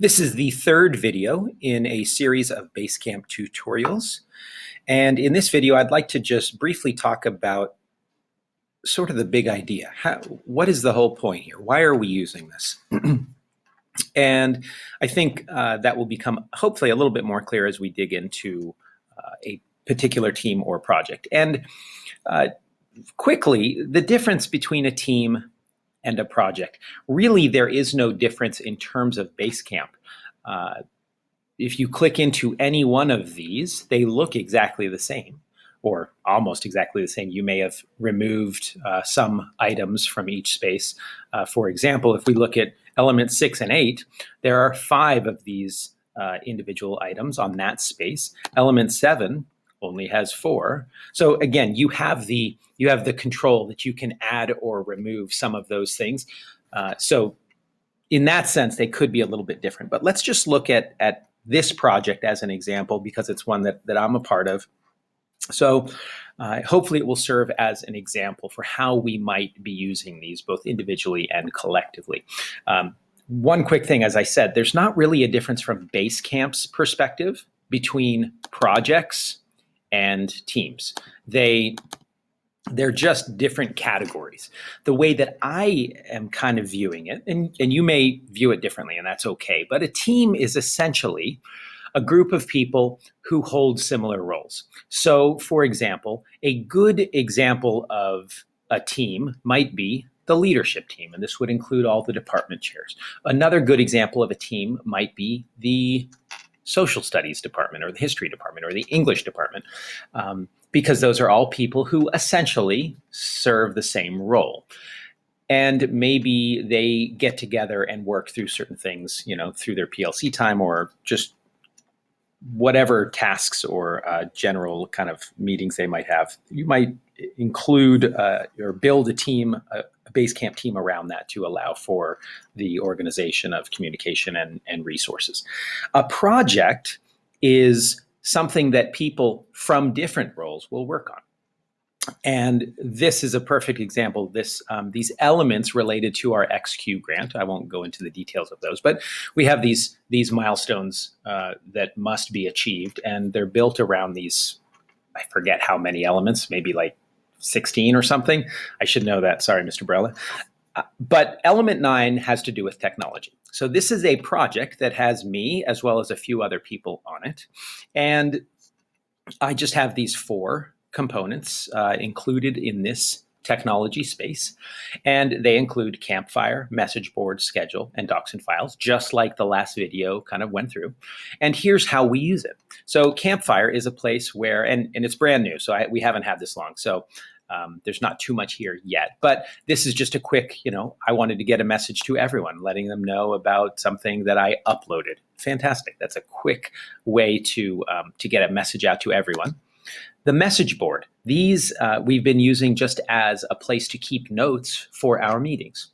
This is the third video in a series of Basecamp tutorials. And in this video, I'd like to just briefly talk about sort of the big idea. What is the whole point here? Why are we using this? And I think that will become hopefully a little bit more clear as we dig into a particular team or project. And quickly, the difference between a team and a project. Really, there is no difference in terms of Basecamp. If you click into any one of these, they look exactly the same, or almost exactly the same. You may have removed some items from each space. For example, if we look at elements 6 and 8, there are 5 of these individual items on that space. Element 7 only has 4. So again, you have the control that you can add or remove some of those things. So in that sense, they could be a little bit different. But let's just look at this project as an example, because it's one that I'm a part of. So hopefully it will serve as an example for how we might be using these both individually and collectively. One quick thing, as I said, there's not really a difference from Basecamp's perspective between projects and teams. They're just different categories. The way that I am kind of viewing it, and you may view it differently, and that's okay, but a team is essentially a group of people who hold similar roles. So, for example, a good example of a team might be the leadership team, and this would include all the department chairs. Another good example of a team might be the social studies department or the history department or the English department, because those are all people who essentially serve the same role. And maybe they get together and work through certain things, through their PLC time or just whatever tasks or general kind of meetings they might have. You might include or build a team, a Basecamp team around that to allow for the organization of communication and resources. A project is something that people from different roles will work on. And this is a perfect example. These elements related to our XQ grant. I won't go into the details of those, but we have these milestones that must be achieved, and they're built around these. I forget how many elements, maybe like 16 or something. I should know that. Sorry, Mr. Brella. But element 9 has to do with technology. So this is a project that has me as well as a few other people on it, and I just have these 4 components included in this technology space. And they include Campfire, message board, schedule, and docs and files, just like the last video kind of went through. And here's how we use it. So Campfire is a place where, and it's brand new, so we haven't had this long. So there's not too much here yet, but this is just a quick, I wanted to get a message to everyone, letting them know about something that I uploaded. Fantastic. That's a quick way to get a message out to everyone. The message board, these we've been using just as a place to keep notes for our meetings.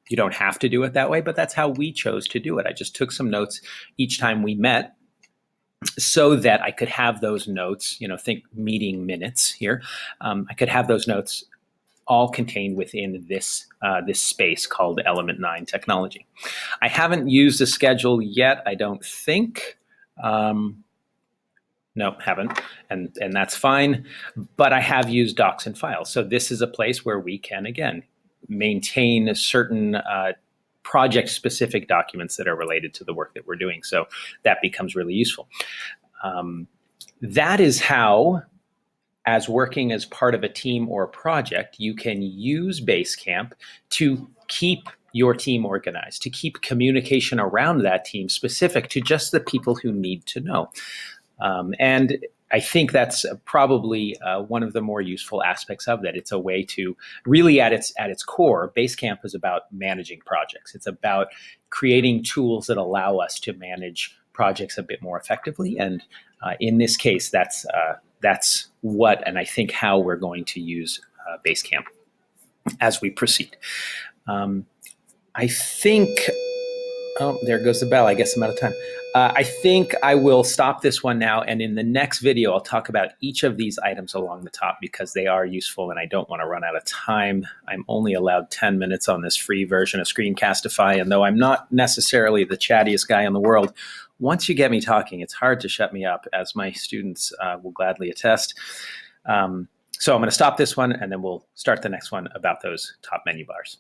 You don't have to do it that way, but that's how we chose to do it. I just took some notes each time we met so that I could have those notes, think meeting minutes here. I could have those notes all contained within this space called Element 9 Technology. I haven't used a schedule yet, I don't think. No, haven't, and that's fine. But I have used docs and files. So this is a place where we can, again, maintain certain project-specific documents that are related to the work that we're doing. So that becomes really useful. That is how, as working as part of a team or a project, you can use Basecamp to keep your team organized, to keep communication around that team specific to just the people who need to know. And I think that's probably one of the more useful aspects of that. It's a way to really, at its core, Basecamp is about managing projects. It's about creating tools that allow us to manage projects a bit more effectively. And in this case, that's what, and I think how we're going to use Basecamp as we proceed. I think Oh, there goes the bell. I guess I'm out of time. I think I will stop this one now. And in the next video, I'll talk about each of these items along the top because they are useful and I don't want to run out of time. I'm only allowed 10 minutes on this free version of Screencastify. And though I'm not necessarily the chattiest guy in the world, once you get me talking, it's hard to shut me up, as my students will gladly attest. So I'm going to stop this one and then we'll start the next one about those top menu bars.